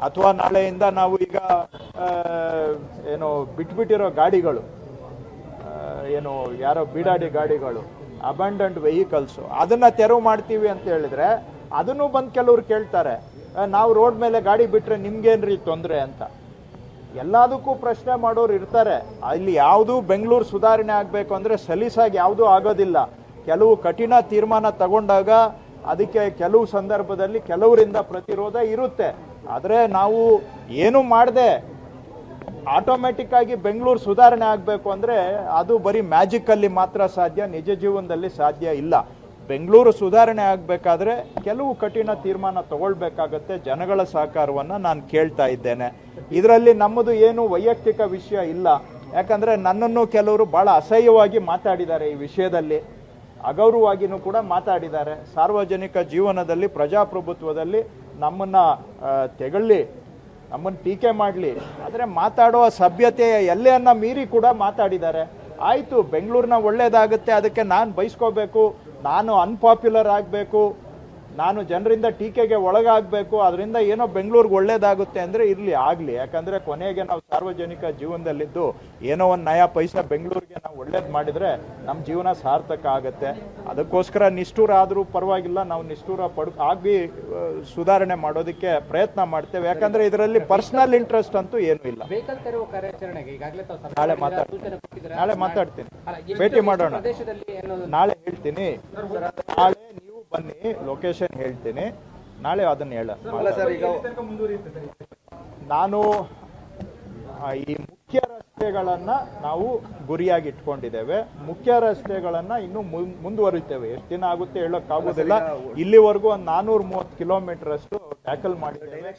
ಅಥವಾ ನಾಳೆಯಿಂದ ನಾವು ಈಗ ಏನು ಬಿಟ್ಬಿಟ್ಟಿರೋ ಗಾಡಿಗಳು, ಏನು ಯಾರೋ ಬೀಡಾಡಿ ಗಾಡಿಗಳು, ಅಬಂಡೆಂಟ್ ವೆಹಿಕಲ್ಸು, ಅದನ್ನ ತೆರವು ಮಾಡ್ತೀವಿ ಅಂತ ಹೇಳಿದ್ರೆ ಅದನ್ನು ಬಂದು ಕೆಲವ್ರು ಕೇಳ್ತಾರೆ, ನಾವು ರೋಡ್ ಮೇಲೆ ಗಾಡಿ ಬಿಟ್ರೆ ನಿಮ್ಗೇನ್ರಿ ತೊಂದರೆ ಅಂತ. ಎಲ್ಲದಕ್ಕೂ ಪ್ರಶ್ನೆ ಮಾಡೋರು ಇರ್ತಾರೆ. ಅಲ್ಲಿ ಯಾವುದು ಬೆಂಗಳೂರು ಸುಧಾರಣೆ ಆಗಬೇಕು ಅಂದರೆ ಸಲೀಸಾಗಿ ಯಾವುದೂ ಆಗೋದಿಲ್ಲ. ಕೆಲವು ಕಠಿಣ ತೀರ್ಮಾನ ತಗೊಂಡಾಗ ಅದಕ್ಕೆ ಕೆಲವು ಸಂದರ್ಭದಲ್ಲಿ ಕೆಲವರಿಂದ ಪ್ರತಿರೋಧ ಇರುತ್ತೆ. ಆದರೆ ನಾವು ಏನು ಮಾಡದೆ ಆಟೋಮೆಟಿಕ್ ಆಗಿ ಬೆಂಗಳೂರು ಸುಧಾರಣೆ ಆಗಬೇಕು ಅಂದರೆ ಅದು ಬರೀ ಮ್ಯಾಜಿಕಲ್ಲಿ ಮಾತ್ರ ಸಾಧ್ಯ, ನಿಜ ಜೀವನದಲ್ಲಿ ಸಾಧ್ಯ ಇಲ್ಲ. ಬೆಂಗಳೂರು ಸುಧಾರಣೆ ಆಗಬೇಕಾದ್ರೆ ಕೆಲವು ಕಠಿಣ ತೀರ್ಮಾನ ತಗೊಳ್ಬೇಕಾಗತ್ತೆ. ಜನಗಳ ಸಹಕಾರವನ್ನು ನಾನು ಕೇಳ್ತಾ ಇದ್ದೇನೆ. ಇದರಲ್ಲಿ ನಮ್ಮದು ಏನು ವೈಯಕ್ತಿಕ ವಿಷಯ ಇಲ್ಲ. ಯಾಕಂದರೆ ನನ್ನನ್ನು ಕೆಲವರು ಭಾಳ ಅಸಹ್ಯವಾಗಿ ಮಾತಾಡಿದ್ದಾರೆ, ಈ ವಿಷಯದಲ್ಲಿ ಅಗೌರವವಾಗಿಯೂ ಕೂಡ ಮಾತಾಡಿದ್ದಾರೆ. ಸಾರ್ವಜನಿಕ ಜೀವನದಲ್ಲಿ ಪ್ರಜಾಪ್ರಭುತ್ವದಲ್ಲಿ ನಮ್ಮನ್ನು ತೆಗಳ್ಳಿ, ನಮ್ಮನ್ನು ಟೀಕೆ ಮಾಡಲಿ, ಆದರೆ ಮಾತಾಡೋ ಸಭ್ಯತೆಯ ಎಲ್ಲೆಯನ್ನು ಮೀರಿ ಕೂಡ ಮಾತಾಡಿದ್ದಾರೆ. ಆಯಿತು, ಬೆಂಗಳೂರಿನ ಒಳ್ಳೇದಾಗುತ್ತೆ, ಅದಕ್ಕೆ ನಾನು ಬಯಸ್ಕೋಬೇಕು, ನಾನು ಅನ್ಪಾಪ್ಯುಲರ್ ಆಗಬೇಕು, ನಾನು ಜನರಿಂದ ಟೀಕೆಗೆ ಒಳಗಾಗಬೇಕು, ಅದರಿಂದ ಏನೋ ಬೆಂಗಳೂರಿಗೆ ಒಳ್ಳೇದಾಗುತ್ತೆ ಅಂದರೆ ಇರಲಿ, ಆಗಲಿ. ಯಾಕಂದರೆ ಕೊನೆಗೆ ನಾವು ಸಾರ್ವಜನಿಕ ಜೀವನದಲ್ಲಿದ್ದು ಏನೋ ಒಂದು ನಯಾ ಪೈಸಾ ಬೆಂಗಳೂರಿಗೆ ನಾವು ಒಳ್ಳೇದು ಮಾಡಿದರೆ ನಮ್ಮ ಜೀವನ ಸಾರ್ಥಕ ಆಗುತ್ತೆ. ಅದಕ್ಕೋಸ್ಕರ ನಿಷ್ಠೂರ ಆದರೂ ಪರವಾಗಿಲ್ಲ, ನಾವು ನಿಷ್ಠೂರ ಆಗಿ ಸುಧಾರಣೆ ಮಾಡೋದಕ್ಕೆ ಪ್ರಯತ್ನ ಮಾಡ್ತೇವೆ. ಯಾಕಂದರೆ ಇದರಲ್ಲಿ ಪರ್ಸನಲ್ ಇಂಟ್ರೆಸ್ಟ್ ಅಂತೂ ಏನೂ ಇಲ್ಲ. ನಾಳೆ ಮಾತಾಡ್ತೀನಿ, ಭೇಟಿ ಮಾಡೋಣ, ನಾಳೆ ಹೇಳ್ತೀನಿ. ನಾಳೆ ನೀವು ಬನ್ನಿ, ಲೊಕೇಶನ್ ಹೇಳ್ತೀನಿ, ನಾಳೆ ಅದನ್ನು ಹೇಳ. ನಾನು ಈ ಮುಖ್ಯ ರಸ್ತೆಗಳನ್ನು ನಾವು ಗುರಿಯಾಗಿ ಇಟ್ಕೊಂಡಿದ್ದೇವೆ. ಮುಖ್ಯ ರಸ್ತೆಗಳನ್ನು ಇನ್ನೂ ಮುಂದುವರಿತೇವೆ. ಎಷ್ಟು ದಿನ ಆಗುತ್ತೆ ಹೇಳೋಕ್ಕಾಗೋದಿಲ್ಲ. ಇಲ್ಲಿವರೆಗೂ ಒಂದು 430 ಕಿಲೋಮೀಟರ್ ಅಷ್ಟು ಟ್ಯಾಕಲ್ ಮಾಡಿದ್ದೇವೆ. %90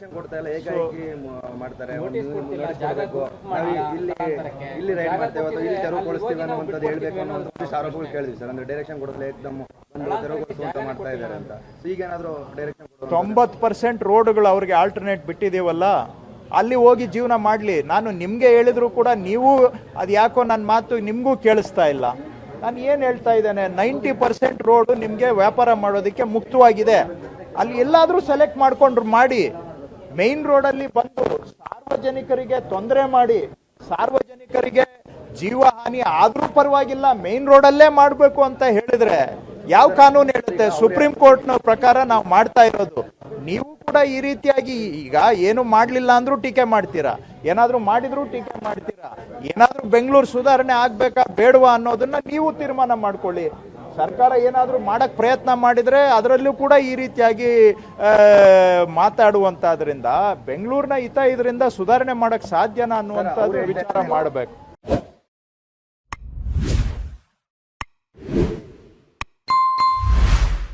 ರೋಡ್ಗಳು ಅವ್ರಿಗೆ ಆಲ್ಟರ್ನೇಟ್ ಬಿಟ್ಟಿದ್ದೀವಲ್ಲ, ಅಲ್ಲಿ ಹೋಗಿ ಜೀವನ ಮಾಡಲಿ. ನಾನು ನಿಮಗೆ ಹೇಳಿದ್ರು ಕೂಡ ನೀವು ಅದು ಯಾಕೋ ನನ್ನ ಮಾತು ನಿಮಗೂ ಕೇಳಿಸ್ತಾ ಇಲ್ಲ. ನಾನು ಏನು ಹೇಳ್ತಾ ಇದ್ದೇನೆ, 90% ರೋಡು ನಿಮಗೆ ವ್ಯಾಪಾರ ಮಾಡೋದಕ್ಕೆ ಮುಕ್ತವಾಗಿದೆ. ಅಲ್ಲಿ ಎಲ್ಲಾದರೂ ಸೆಲೆಕ್ಟ್ ಮಾಡ್ಕೊಂಡ್ರು ಮಾಡಿ. ಮೇನ್ ರೋಡಲ್ಲಿ ಬಂದು ಸಾರ್ವಜನಿಕರಿಗೆ ತೊಂದರೆ ಮಾಡಿ, ಸಾರ್ವಜನಿಕರಿಗೆ ಜೀವ ಹಾನಿ ಆದರೂ ಪರವಾಗಿಲ್ಲ, ಮೇನ್ ರೋಡಲ್ಲೇ ಮಾಡಬೇಕು ಅಂತ ಹೇಳಿದ್ರೆ ಯಾವ ಕಾನೂನು ಹೇಳುತ್ತೆ? ಸುಪ್ರೀಂ ಕೋರ್ಟ್ನ ಪ್ರಕಾರ ನಾವು ಮಾಡ್ತಾ ಇರೋದು. ನೀವು ಕೂಡ ಈ ರೀತಿಯಾಗಿ ಈಗ ಏನು ಮಾಡಲಿಲ್ಲ ಅಂದ್ರೂ ಟೀಕೆ ಮಾಡ್ತೀರಾ, ಏನಾದರೂ ಮಾಡಿದ್ರೂ ಟೀಕೆ ಮಾಡ್ತೀರಾ. ಏನಾದರೂ ಬೆಂಗಳೂರು ಸುಧಾರಣೆ ಆಗ್ಬೇಕಾ ಬೇಡವಾ ಅನ್ನೋದನ್ನ ನೀವು ತೀರ್ಮಾನ ಮಾಡ್ಕೊಳ್ಳಿ. ಸರ್ಕಾರ ಏನಾದರೂ ಮಾಡಕ್ ಪ್ರಯತ್ನ ಮಾಡಿದ್ರೆ ಅದರಲ್ಲೂ ಕೂಡ ಈ ರೀತಿಯಾಗಿ ಮಾತಾಡುವಂತಾದ್ರಿಂದ ಬೆಂಗಳೂರಿನ ಹಿತ ಇದರಿಂದ ಸುಧಾರಣೆ ಮಾಡಕ್ ಸಾಧ್ಯನಾ ಅನ್ನುವಂಥದ್ದು ವಿಚಾರ ಮಾಡಬೇಕು.